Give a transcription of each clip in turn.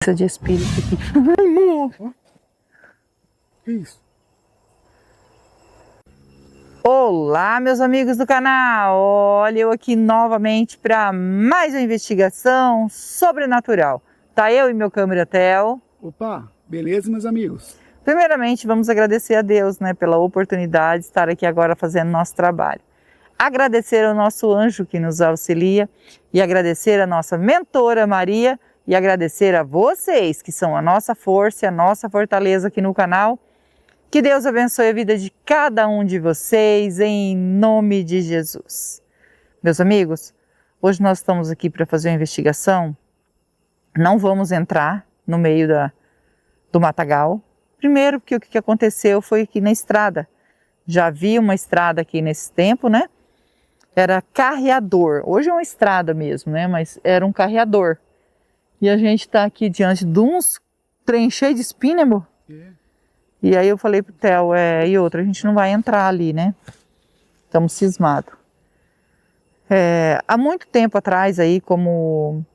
De espírito aqui. Ai, amor. Que isso? Olá, meus amigos do canal. Olha, eu aqui novamente para mais uma investigação sobrenatural. Tá eu e meu câmera Theo. Opa, beleza, meus amigos? Primeiramente, vamos agradecer a Deus, né, pela oportunidade de estar aqui agora fazendo nosso trabalho. Agradecer ao nosso anjo que nos auxilia e agradecer a nossa mentora Maria e agradecer a vocês que são a nossa força e a nossa fortaleza aqui no canal. Que Deus abençoe a vida de cada um de vocês, em nome de Jesus. Meus amigos, hoje nós estamos aqui para fazer uma investigação. Não vamos entrar no meio do matagal. Primeiro, porque o que aconteceu foi aqui na estrada. Já havia uma estrada aqui nesse tempo, né? Era carreador. Hoje é uma estrada mesmo, né? Mas era um carreador. E a gente está aqui diante de uns trem cheio de espinho, amor? E aí eu falei pro Theo, e outra, a gente não vai entrar ali, né? Estamos cismados. Há muito tempo atrás aí, como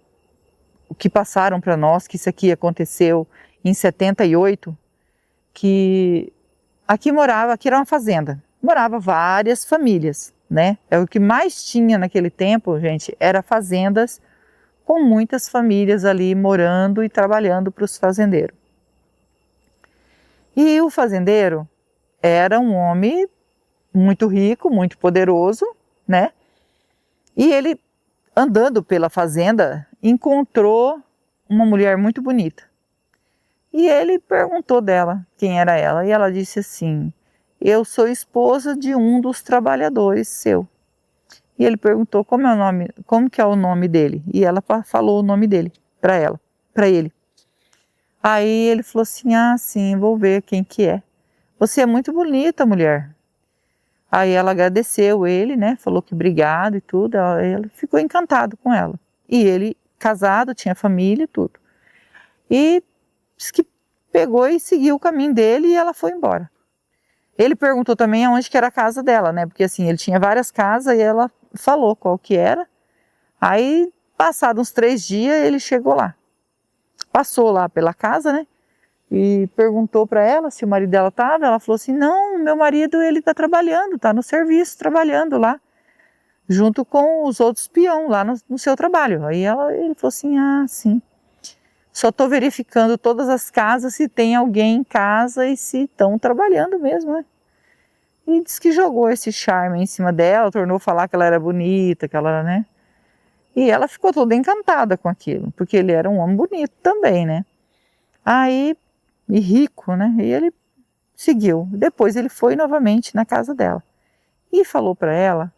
o que passaram para nós, que isso aqui aconteceu em 78, que aqui era uma fazenda, morava várias famílias, né? O que mais tinha naquele tempo, gente, era fazendas com muitas famílias ali morando e trabalhando para os fazendeiros. E o fazendeiro era um homem muito rico, muito poderoso, né? E ele, andando pela fazenda, encontrou uma mulher muito bonita. E ele perguntou dela quem era ela, e ela disse assim: eu sou esposa de um dos trabalhadores seu. E ele perguntou como que é o nome dele, e ela falou o nome dele para ele. Aí ele falou assim: sim, vou ver quem que é. Você é muito bonita, mulher. Aí ela agradeceu ele, né, falou que obrigado e tudo, ele ficou encantado com ela. E ele, casado, tinha família e tudo. E disse que pegou e seguiu o caminho dele e ela foi embora. Ele perguntou também aonde que era a casa dela, né, porque assim, ele tinha várias casas e ela falou qual que era. Aí, passados uns 3 dias, ele chegou lá. Passou lá pela casa, né, e perguntou para ela se o marido dela estava. Ela falou assim: não, meu marido, ele está trabalhando, está no serviço, trabalhando lá, junto com os outros peões lá no seu trabalho. Aí ele falou assim: sim, só estou verificando todas as casas se tem alguém em casa e se estão trabalhando mesmo, né. E disse que jogou esse charme em cima dela, tornou falar que ela era bonita, que ela era, né. E ela ficou toda encantada com aquilo, porque ele era um homem bonito também, né. Aí, e rico, né, e ele seguiu. Depois ele foi novamente na casa dela e falou para ela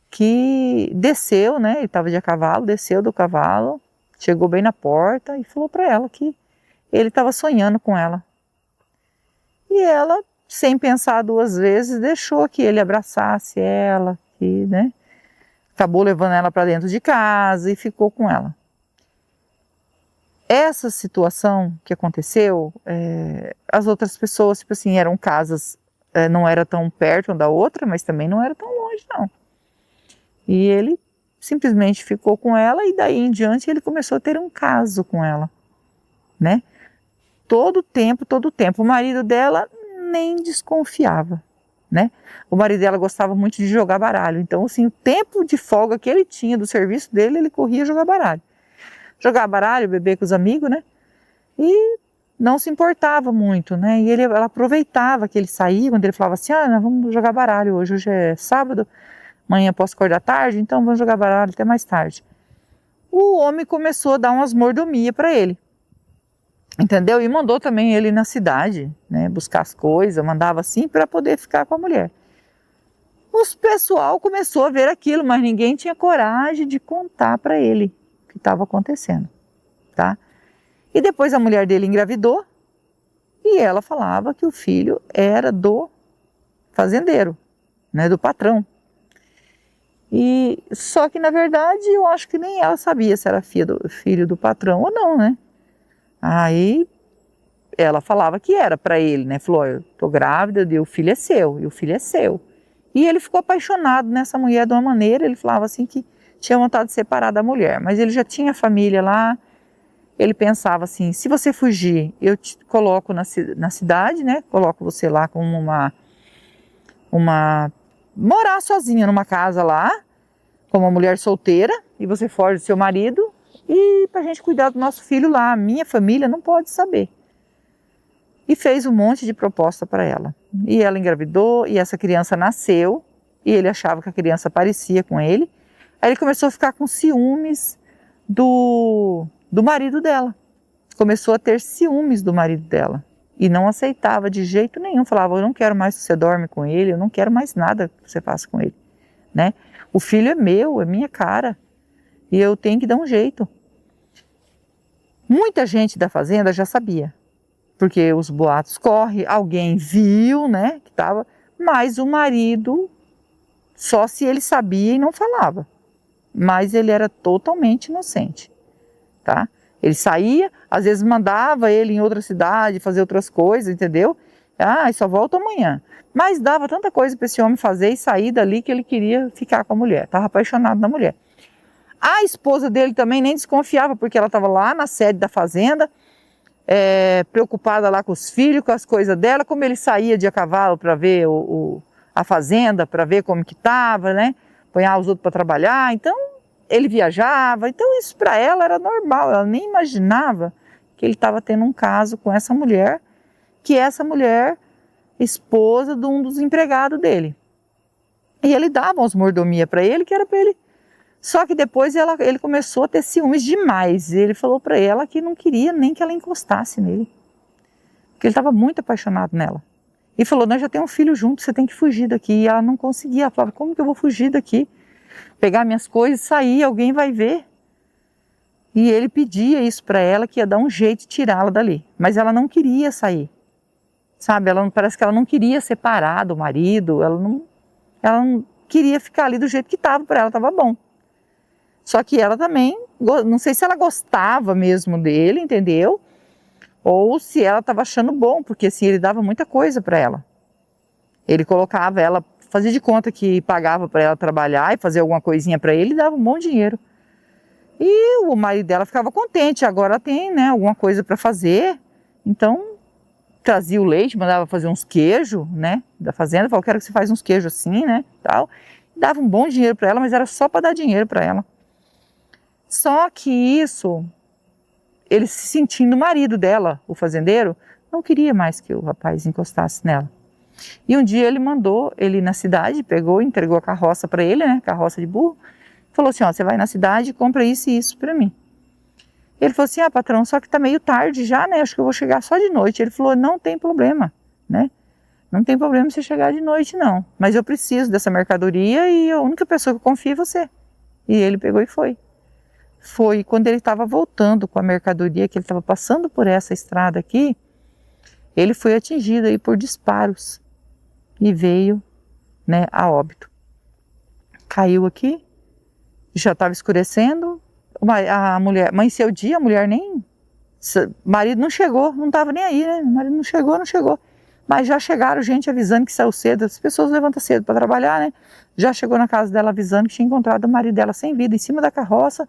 que desceu, né, ele estava de a cavalo, desceu do cavalo, chegou bem na porta e falou para ela que ele estava sonhando com ela. E ela, sem pensar 2 vezes, deixou que ele abraçasse ela, que, né, acabou levando ela para dentro de casa e ficou com ela. Essa situação que aconteceu, as outras pessoas, tipo assim, eram casas, não era tão perto uma da outra, mas também não era tão longe, não. E ele simplesmente ficou com ela e daí em diante ele começou a ter um caso com ela, né? Todo tempo. O marido dela nem desconfiava, né? O marido dela gostava muito de jogar baralho, então assim, o tempo de folga que ele tinha do serviço dele, ele corria jogar baralho. Jogar baralho, beber com os amigos, né? E não se importava muito, né? E ela aproveitava que ele saía, quando ele falava assim: nós vamos jogar baralho hoje é sábado, amanhã posso acordar tarde, então vamos jogar baralho até mais tarde. O homem começou a dar umas mordomias para ele, entendeu? E mandou também ele na cidade, né? Buscar as coisas, mandava assim para poder ficar com a mulher. O pessoal começou a ver aquilo, mas ninguém tinha coragem de contar para ele o que estava acontecendo, tá? E depois a mulher dele engravidou e ela falava que o filho era do fazendeiro, né, do patrão. E só que na verdade eu acho que nem ela sabia se era filho do patrão ou não, né? Aí ela falava que era para ele, né? Falou: eu tô grávida e o filho é seu, e o filho é seu. E ele ficou apaixonado nessa mulher de uma maneira, ele falava assim que tinha vontade de separar da mulher, mas ele já tinha família lá. ele pensava assim, se você fugir, eu te coloco na cidade, né? Coloco você lá como morar sozinha numa casa lá, como uma mulher solteira, e você foge do seu marido, e pra gente cuidar do nosso filho lá, a minha família não pode saber. E fez um monte de proposta para ela. E ela engravidou, e essa criança nasceu, e ele achava que a criança parecia com ele. Aí ele começou a ficar com ciúmes do marido dela. Começou a ter ciúmes do marido dela. E não aceitava de jeito nenhum. Falava, eu não quero mais que você dorme com ele, eu não quero mais nada que você faça com ele. Né? O filho é meu, é minha cara. E eu tenho que dar um jeito. Muita gente da fazenda já sabia. Porque os boatos correm, alguém viu, né, que estava, mas o marido, só se ele sabia e não falava. Mas ele era totalmente inocente, tá? Ele saía, às vezes mandava ele em outra cidade fazer outras coisas, entendeu? Só volta amanhã. Mas dava tanta coisa para esse homem fazer e sair dali que ele queria ficar com a mulher, estava apaixonado na mulher. A esposa dele também nem desconfiava, porque ela estava lá na sede da fazenda, preocupada lá com os filhos, com as coisas dela, como ele saía de a cavalo para ver a fazenda, para ver como que estava, né? Ponhar os outros para trabalhar, então ele viajava, então isso para ela era normal, ela nem imaginava que ele estava tendo um caso com essa mulher, que é essa mulher, esposa de um dos empregados dele. E ele dava umas mordomia para ele, que era para ele. Só que depois ele começou a ter ciúmes demais. Ele falou para ela que não queria nem que ela encostasse nele. Porque ele estava muito apaixonado nela. E falou, nós já temos um filho junto, você tem que fugir daqui. E ela não conseguia. Ela falava, como que eu vou fugir daqui? Pegar minhas coisas e sair, alguém vai ver. E ele pedia isso para ela, que ia dar um jeito de tirá-la dali. Mas ela não queria sair. Sabe, parece que ela não queria separar do marido. Ela não queria ficar ali do jeito que estava, para ela estava bom. Só que ela também, não sei se ela gostava mesmo dele, entendeu? Ou se ela estava achando bom, porque assim, ele dava muita coisa para ela. Ele colocava ela, fazia de conta que pagava para ela trabalhar e fazer alguma coisinha para ele e dava um bom dinheiro. E o marido dela ficava contente, agora tem, né, alguma coisa para fazer. Então, trazia o leite, mandava fazer uns queijos, né, da fazenda, falou, quero que você faça uns queijos assim, né, tal. Dava um bom dinheiro para ela, mas era só para dar dinheiro para ela. Só que isso, ele se sentindo marido dela, o fazendeiro, não queria mais que o rapaz encostasse nela. E um dia ele mandou ele ir na cidade, pegou, entregou a carroça para ele, né, carroça de burro, falou assim, ó, você vai na cidade e compra isso e isso para mim. Ele falou assim, patrão, só que tá meio tarde já, né, acho que eu vou chegar só de noite. Ele falou, não tem problema, né, não tem problema você chegar de noite não, mas eu preciso dessa mercadoria e a única pessoa que eu confio é você. E ele pegou e foi. Foi quando ele estava voltando com a mercadoria, que ele estava passando por essa estrada aqui, ele foi atingido aí por disparos e veio, né, a óbito. Caiu aqui, já estava escurecendo, a mulher, amanheceu o dia, a mulher nem, marido não chegou, não estava nem aí, né, o marido não chegou. Mas já chegaram gente avisando que saiu cedo, as pessoas levantam cedo para trabalhar, né, já chegou na casa dela avisando que tinha encontrado o marido dela sem vida, em cima da carroça,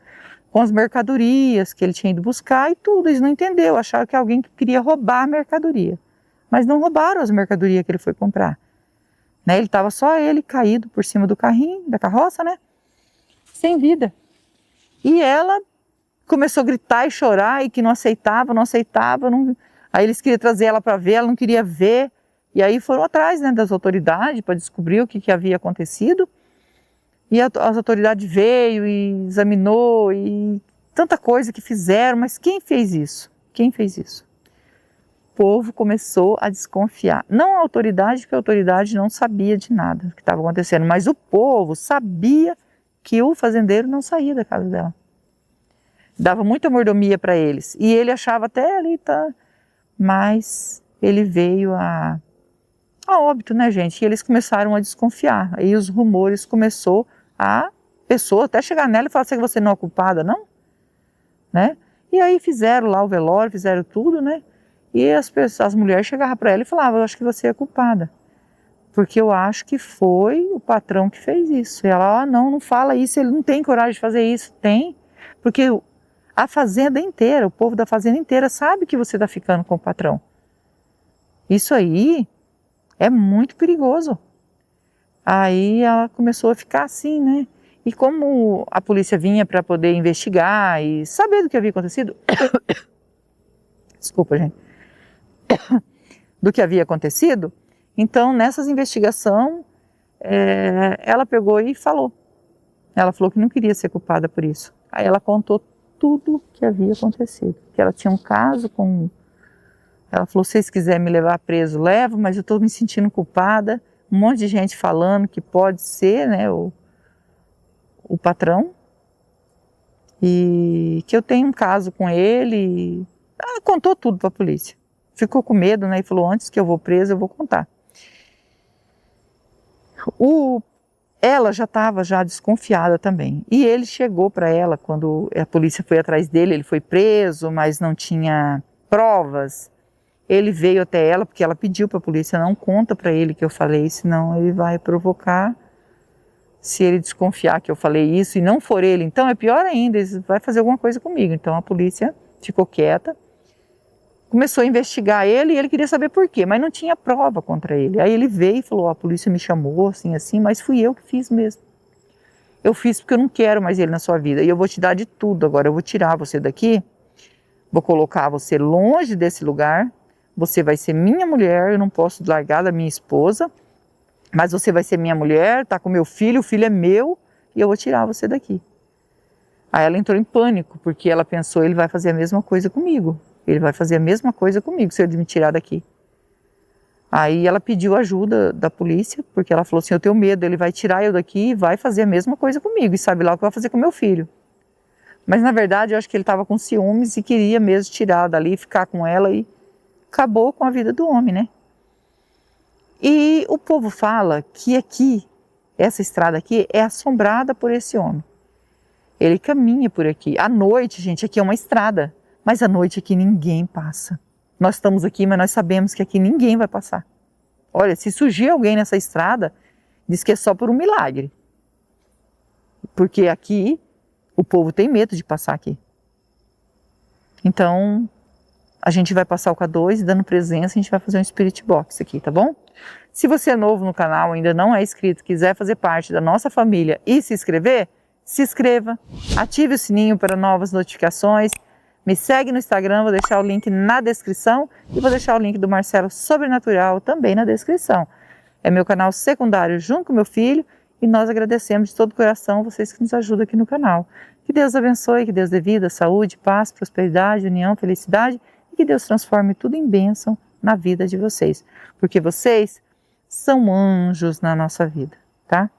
com as mercadorias que ele tinha ido buscar e tudo. Eles não entenderam, acharam que alguém queria roubar a mercadoria. Mas não roubaram as mercadorias que ele foi comprar. Né? Ele estava só ele caído por cima do carrinho, da carroça, né? Sem vida. E ela começou a gritar e chorar e que não aceitava. Aí eles queriam trazer ela para ver, ela não queria ver. E aí foram atrás, né, das autoridades para descobrir o que havia acontecido. E as autoridades veio e examinou e tanta coisa que fizeram, mas quem fez isso? Quem fez isso? O povo começou a desconfiar. Não a autoridade, porque a autoridade não sabia de nada que estava acontecendo, mas o povo sabia que o fazendeiro não saía da casa dela. Dava muita mordomia para eles. E ele achava até ali, tá? Mas ele veio a óbito, né, gente? E eles começaram a desconfiar. Aí os rumores começou a pessoa até chegar nela e falar assim, que você não é culpada, não? Né? E aí fizeram lá o velório, fizeram tudo, né? E as mulheres chegavam para ela e falavam, eu acho que você é culpada. Porque eu acho que foi o patrão que fez isso. E ela, não fala isso, ele não tem coragem de fazer isso. Tem, porque A fazenda inteira, o povo da fazenda inteira sabe que você está ficando com o patrão. Isso aí é muito perigoso. Aí ela começou a ficar assim, né? E como a polícia vinha para poder investigar e saber do que havia acontecido, desculpa, gente, do que havia acontecido, então nessas investigações, ela pegou e falou. Ela falou que não queria ser culpada por isso. Aí ela contou tudo o que havia acontecido. Que ela tinha um caso com... Ela falou, se vocês quiserem me levar preso, levo, mas eu estou me sentindo culpada. Um monte de gente falando que pode ser, né, o patrão. E que eu tenho um caso com ele. Ela contou tudo para a polícia. Ficou com medo, né, e falou, antes que eu vou presa, eu vou contar. Ela já estava desconfiada também. E ele chegou para ela, quando a polícia foi atrás dele, ele foi preso, mas não tinha provas. Ele veio até ela, porque ela pediu para a polícia, não conta para ele que eu falei, senão ele vai provocar. Se ele desconfiar que eu falei isso e não for ele, então é pior ainda, ele vai fazer alguma coisa comigo. Então a polícia ficou quieta, começou a investigar ele e ele queria saber por quê, mas não tinha prova contra ele. Aí ele veio e falou, a polícia me chamou, assim, assim, mas fui eu que fiz mesmo. Eu fiz porque eu não quero mais ele na sua vida e eu vou te dar de tudo agora, eu vou tirar você daqui, vou colocar você longe desse lugar, você vai ser minha mulher, eu não posso largar da minha esposa, mas você vai ser minha mulher, tá com meu filho, o filho é meu e eu vou tirar você daqui. Aí ela entrou em pânico, porque ela pensou, ele vai fazer a mesma coisa comigo. Ele vai fazer a mesma coisa comigo se ele me tirar daqui. Aí ela pediu ajuda da polícia, porque ela falou assim, eu tenho medo, ele vai tirar eu daqui e vai fazer a mesma coisa comigo, e sabe lá o que vai fazer com meu filho. Mas na verdade eu acho que ele estava com ciúmes e queria mesmo tirar dali, ficar com ela e acabou com a vida do homem, né? E o povo fala que aqui, essa estrada aqui é assombrada por esse homem. Ele caminha por aqui. À noite, gente, aqui é uma estrada. Mas à noite aqui ninguém passa. Nós estamos aqui, mas nós sabemos que aqui ninguém vai passar. Olha, se surgir alguém nessa estrada, diz que é só por um milagre. Porque aqui, o povo tem medo de passar aqui. Então, a gente vai passar o K2 e dando presença, a gente vai fazer um Spirit Box aqui, tá bom? Se você é novo no canal, ainda não é inscrito, quiser fazer parte da nossa família e se inscrever, se inscreva, ative o sininho para novas notificações, me segue no Instagram, vou deixar o link na descrição e vou deixar o link do Marcelo Sobrenatural também na descrição. É meu canal secundário junto com meu filho e nós agradecemos de todo o coração vocês que nos ajudam aqui no canal. Que Deus abençoe, que Deus dê vida, saúde, paz, prosperidade, união, felicidade e que Deus transforme tudo em bênção na vida de vocês, porque vocês são anjos na nossa vida, tá?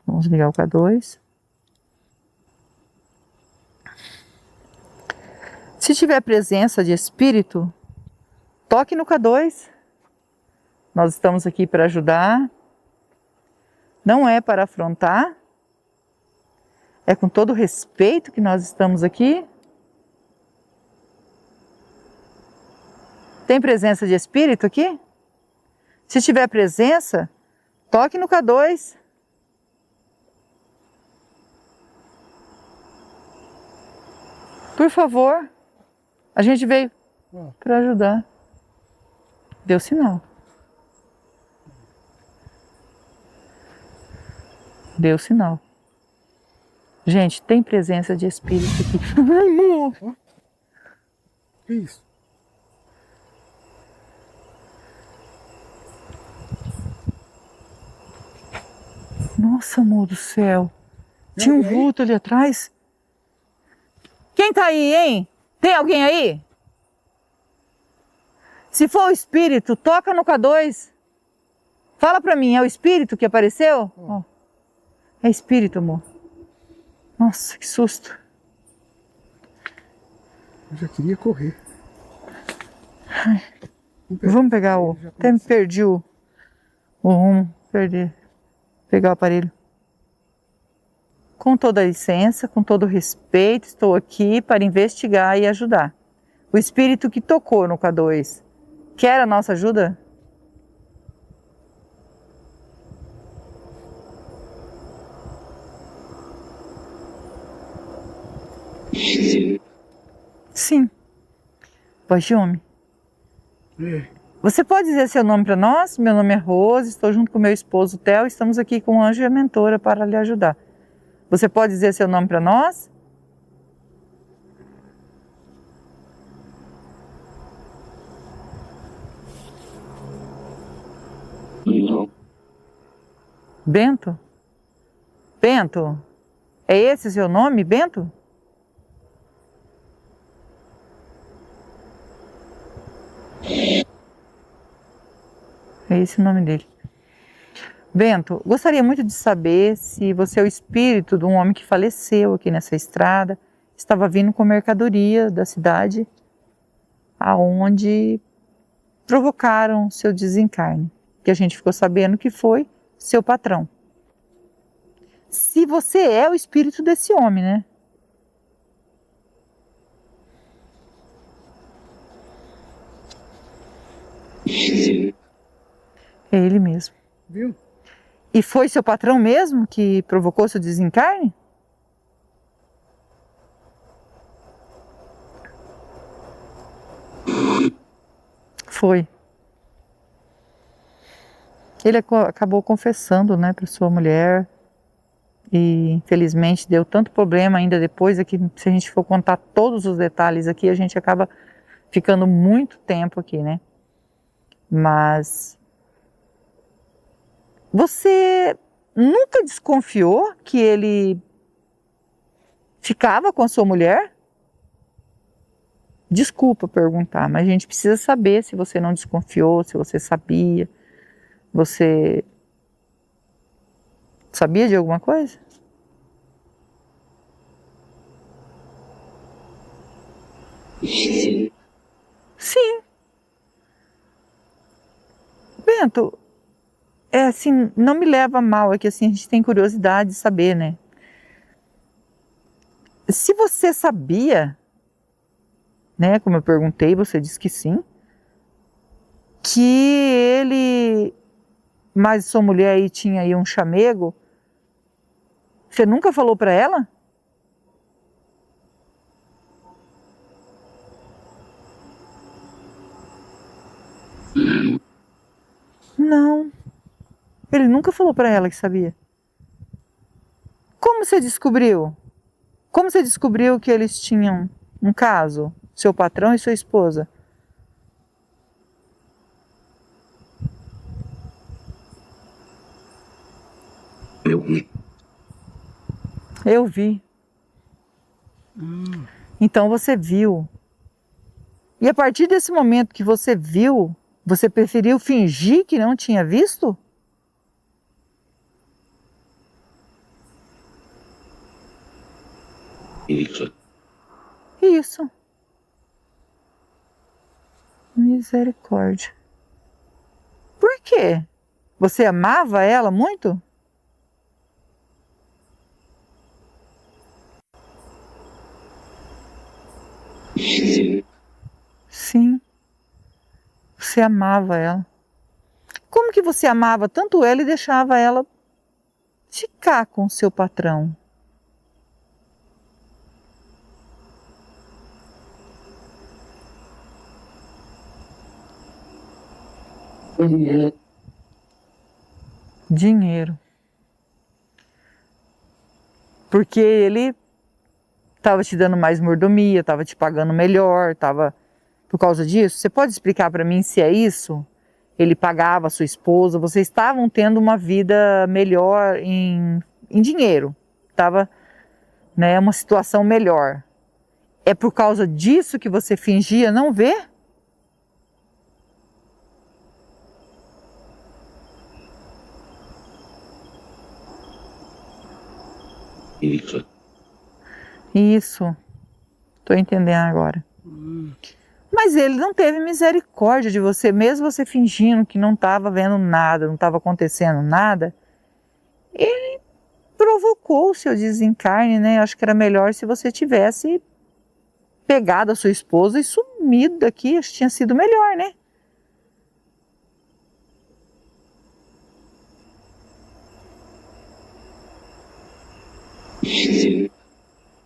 Vamos ligar o K2. Se tiver presença de espírito, toque no K2. Nós estamos aqui para ajudar. Não é para afrontar. É com todo respeito que nós estamos aqui. Tem presença de espírito aqui? Se tiver presença, toque no K2. Por favor. A gente veio para ajudar. Deu sinal. Deu sinal. Gente, tem presença de espírito aqui. Ai, amor. Que isso? Nossa, amor do céu. Tinha um vulto ali atrás. Quem tá aí, hein? Tem alguém aí? Se for o espírito, toca no K2. Fala pra mim, é o espírito que apareceu? Oh. É espírito, amor. Nossa, que susto. Eu já queria correr. Ai. Vamos pegar o... Até me perdi o rumo. Perdi. Pegar o aparelho. Com toda a licença, com todo o respeito, estou aqui para investigar e ajudar. O espírito que tocou no K2, quer a nossa ajuda? Voz de homem. É. Você pode dizer seu nome para nós? Meu nome é Rose, estou junto com meu esposo Theo, estamos aqui com o anjo e a mentora para lhe ajudar. Você pode dizer seu nome para nós? Não. Bento? Bento? É esse o seu nome, Bento? É esse o nome dele. Bento, gostaria muito de saber se você é o espírito de um homem que faleceu aqui nessa estrada, estava vindo com mercadoria da cidade, aonde provocaram seu desencarne, que a gente ficou sabendo que foi seu patrão. Se você é o espírito desse homem, né? É ele mesmo. Viu? E foi seu patrão mesmo que provocou seu desencarne? Foi. Ele acabou confessando, né, para sua mulher. E infelizmente deu tanto problema ainda depois, é que se a gente for contar todos os detalhes aqui, a gente acaba ficando muito tempo aqui, né? Mas você nunca desconfiou que ele ficava com a sua mulher? Desculpa perguntar, mas a gente precisa saber se você não desconfiou, se você sabia. Você sabia de alguma coisa? Sim. Bento, é assim, não me leva a mal, é que assim, a gente tem curiosidade de saber, né? Se você sabia, né, como eu perguntei, você disse que sim, que ele, mas sua mulher aí tinha aí um chamego, você nunca falou para ela? Não, ele nunca falou para ela que sabia. Como você descobriu? Como você descobriu que eles tinham um caso, seu patrão e sua esposa? Eu vi. Eu vi. Então você viu. E a partir desse momento que você viu, você preferiu fingir que não tinha visto? Isso. Isso. Misericórdia. Por quê? Você amava ela muito? Sim. Você amava ela. Como que você amava tanto ela e deixava ela ficar com seu patrão? Dinheiro. Porque ele estava te dando mais mordomia, estava te pagando melhor, estava por causa disso. Você pode explicar para mim se é isso? Ele pagava a sua esposa, vocês estavam tendo uma vida melhor em dinheiro, estava, né, uma situação melhor. É por causa disso que você fingia não ver? Isso. Isso, estou entendendo agora. Mas ele não teve misericórdia de você, mesmo você fingindo que não estava vendo nada, não estava acontecendo nada. Ele provocou o seu desencarne, né? Acho que era melhor se você tivesse pegado a sua esposa e sumido daqui, acho que tinha sido melhor, né?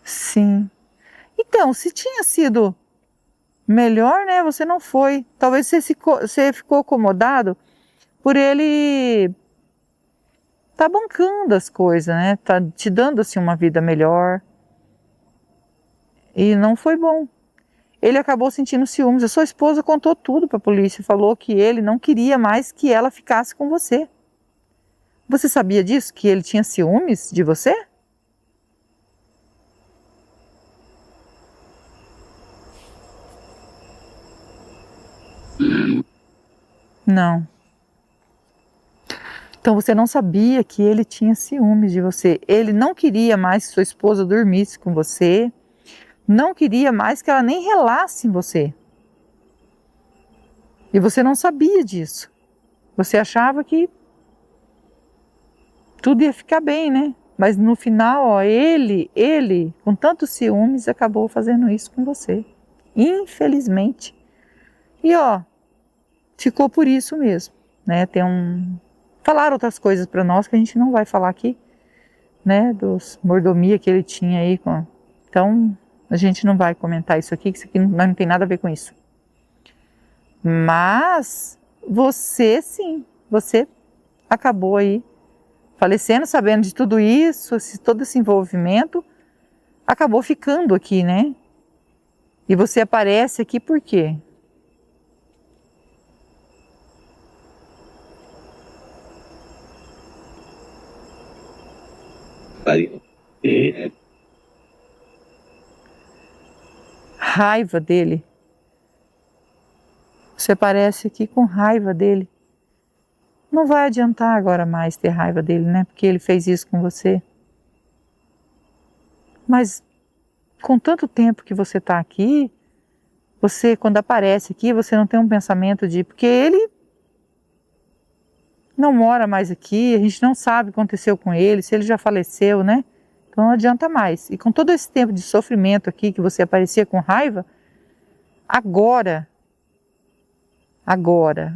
Sim. Então, se tinha sido Melhor, né? Você não foi. Talvez você ficou acomodado por ele tá bancando as coisas, né? Tá te dando assim uma vida melhor. E não foi bom. Ele acabou sentindo ciúmes. A sua esposa contou tudo para a polícia, falou que ele não queria mais que ela ficasse com você. Você sabia disso? Que ele tinha ciúmes de você? Não. Então você não sabia que ele tinha ciúmes de você. Ele não queria mais que sua esposa dormisse com você. Não queria mais que ela nem relasse em você. E você não sabia disso. Você achava que tudo ia ficar bem, né? Mas no final, ó, ele, com tantos ciúmes, acabou fazendo isso com você. Infelizmente. E ó, ficou por isso mesmo, né? Falaram outras coisas para nós que a gente não vai falar aqui, né? Dos mordomia que ele tinha aí. Então, a gente não vai comentar isso aqui, que isso aqui não tem nada a ver com isso. Mas, você sim, você acabou aí falecendo, sabendo de tudo isso, todo esse envolvimento, acabou ficando aqui, né? E você aparece aqui por quê? Raiva dele. Você aparece aqui com raiva dele. Não vai adiantar agora mais ter raiva dele, né? Porque ele fez isso com você. Mas com tanto tempo que você está aqui, você, quando aparece aqui, você não tem um pensamento de... Porque ele não mora mais aqui, a gente não sabe o que aconteceu com ele, se ele já faleceu, né? Então não adianta mais. E com todo esse tempo de sofrimento aqui, que você aparecia com raiva, agora,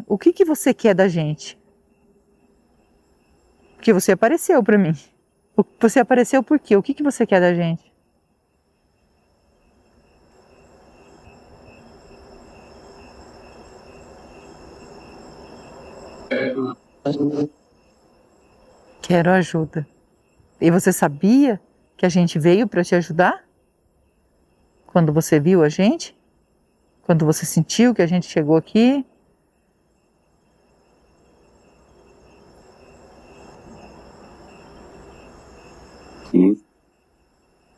o que você quer da gente? Porque você apareceu para mim. Você apareceu por quê? O que você quer da gente? Quero ajuda. E você sabia que a gente veio para te ajudar? Quando você viu a gente? Quando você sentiu que a gente chegou aqui?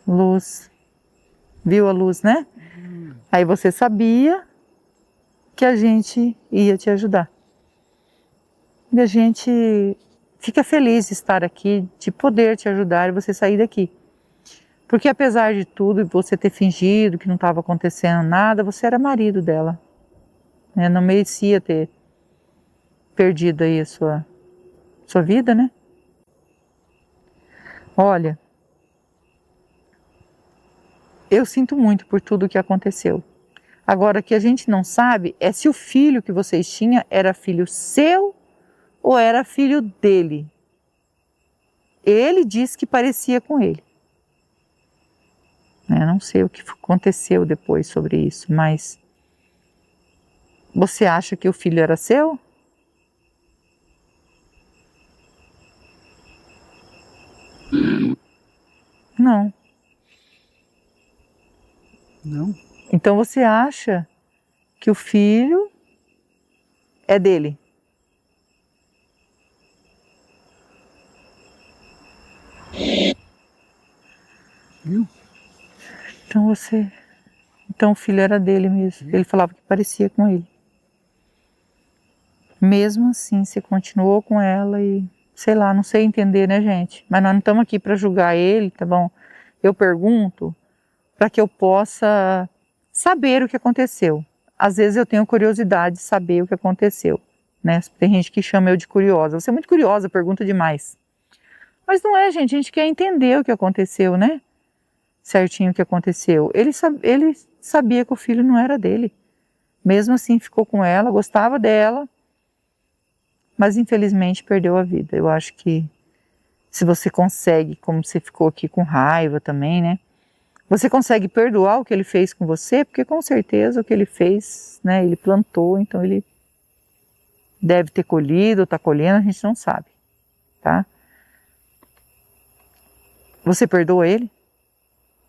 Luz. Viu a luz, né? Aí você sabia que a gente ia te ajudar. E a gente fica feliz de estar aqui, de poder te ajudar e você sair daqui. Porque apesar de tudo, você ter fingido que não estava acontecendo nada, você era marido dela. Né? Não merecia ter perdido aí a sua vida, né? Olha, eu sinto muito por tudo que aconteceu. Agora, o que a gente não sabe é se o filho que vocês tinham era filho seu ou era filho dele. Ele disse que parecia com ele. Eu não sei o que aconteceu depois sobre isso, mas você acha que o filho era seu? Não. Não. Então você acha que o filho é dele? Viu? Então o filho era dele mesmo. Ele falava que parecia com ele. Mesmo assim, você continuou com ela e, sei lá, não sei entender, né, gente? Mas nós não estamos aqui para julgar ele, tá bom? Eu pergunto para que eu possa saber o que aconteceu. Às vezes eu tenho curiosidade de saber o que aconteceu, né? Tem gente que chama eu de curiosa. Você é muito curiosa, pergunta demais. Mas não é, gente, a gente quer entender o que aconteceu, né? Certinho o que aconteceu. Ele sabia que o filho não era dele. Mesmo assim ficou com ela, gostava dela, mas infelizmente perdeu a vida. Eu acho que se você consegue, como você ficou aqui com raiva também, né? Você consegue perdoar o que ele fez com você? Porque com certeza o que ele fez, né, ele plantou, então ele deve ter colhido, está colhendo, a gente não sabe, tá? Você perdoa ele?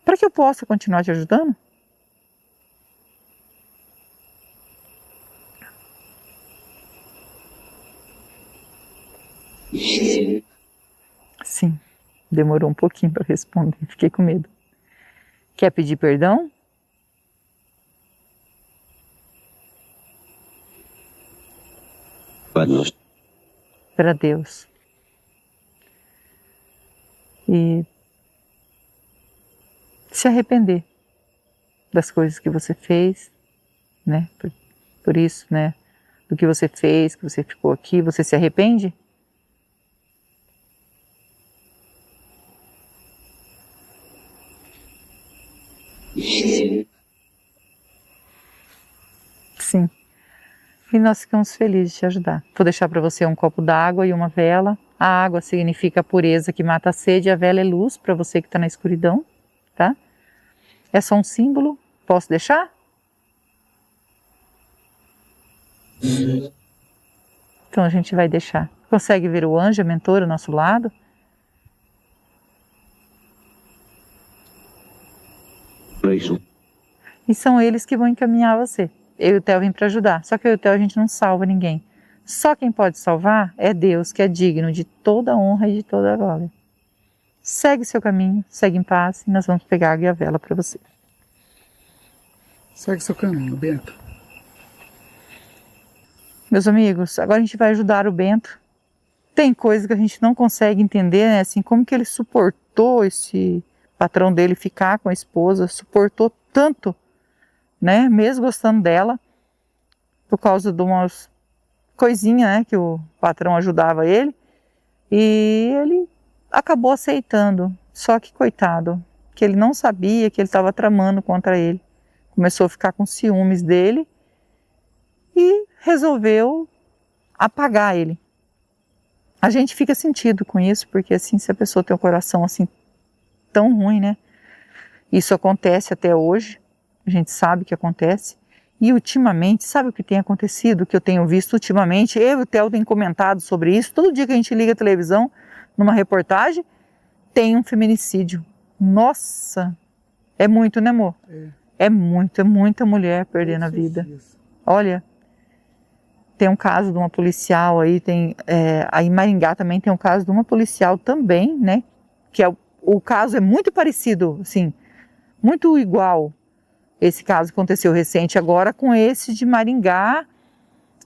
Para que eu possa continuar te ajudando? Sim, demorou um pouquinho para responder, fiquei com medo. Quer pedir perdão? Para Deus. E se arrepender das coisas que você fez, né? Por isso, né? Do que você fez, que você ficou aqui, você se arrepende? Sim. E nós ficamos felizes de te ajudar. Vou deixar para você um copo d'água e uma vela. A água significa a pureza que mata a sede, a vela é luz para você que está na escuridão, tá? É só um símbolo. Posso deixar? Então a gente vai deixar. Consegue ver o anjo, a mentora ao nosso lado? E são eles que vão encaminhar você. Eu e o Theo vim para ajudar. Só que eu e o Theo a gente não salva ninguém. Só quem pode salvar é Deus, que é digno de toda honra e de toda glória. Segue seu caminho, segue em paz e nós vamos pegar a água e a vela para você. Segue seu caminho, Bento. Meus amigos, agora a gente vai ajudar o Bento. Tem coisa que a gente não consegue entender, né? Assim, como que ele suportou esse patrão dele ficar com a esposa, suportou tanto, né? Mesmo gostando dela, por causa de umas coisinhas, né? Que o patrão ajudava ele. E ele acabou aceitando. Só que coitado, que ele não sabia que ele estava tramando contra ele. Começou a ficar com ciúmes dele e resolveu apagar ele. A gente fica sentido com isso, porque assim, se a pessoa tem um coração assim tão ruim, né? Isso acontece até hoje, a gente sabe que acontece. E ultimamente, sabe o que tem acontecido, que eu tenho visto ultimamente? Eu e o Theo tem comentado sobre isso. Todo dia que a gente liga a televisão, numa reportagem, tem um feminicídio. Nossa, é muito, né, amor? É muita mulher perdendo a vida. Olha, tem um caso de uma policial aí, aí em Maringá também tem um caso de uma policial também, né? Que o caso é muito parecido, assim, muito igual. Esse caso aconteceu recente agora com esse de Maringá,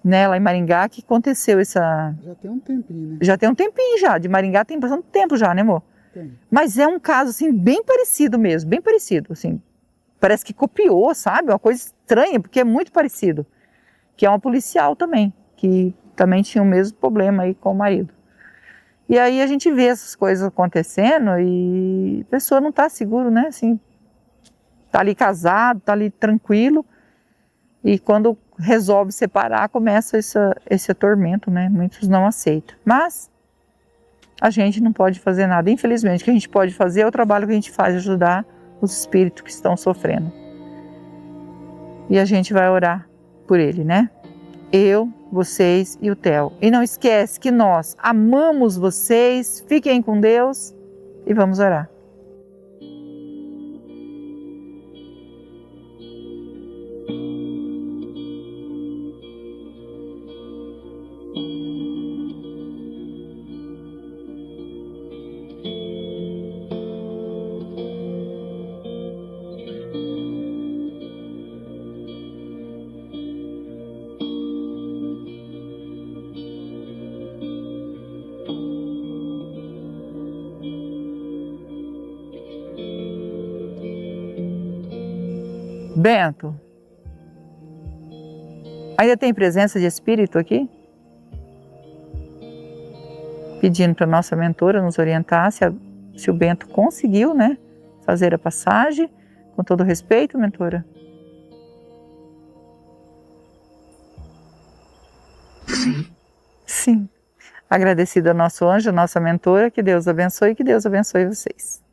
né? Lá em Maringá que aconteceu essa... Já tem um tempinho, né? Já tem um tempinho já, de Maringá tem bastante tempo já, né, amor? Tem. Mas é um caso, assim, bem parecido mesmo, bem parecido, assim. Parece que copiou, sabe? Uma coisa estranha, porque é muito parecido. Que é uma policial também, que também tinha o mesmo problema aí com o marido. E aí a gente vê essas coisas acontecendo e a pessoa não está seguro, né? Assim, tá ali casado, tá ali tranquilo, e quando resolve separar, começa esse atormento, né? Muitos não aceitam. Mas a gente não pode fazer nada. Infelizmente, o que a gente pode fazer é o trabalho que a gente faz, ajudar os espíritos que estão sofrendo. E a gente vai orar por ele, né? Eu, vocês e o Theo. E não esquece que nós amamos vocês, fiquem com Deus e vamos orar. Bento, ainda tem presença de espírito aqui? Pedindo para a nossa mentora nos orientar se o Bento conseguiu, né, fazer a passagem, com todo respeito, mentora. Sim. Agradecida ao nosso anjo, a nossa mentora, que Deus abençoe e que Deus abençoe vocês.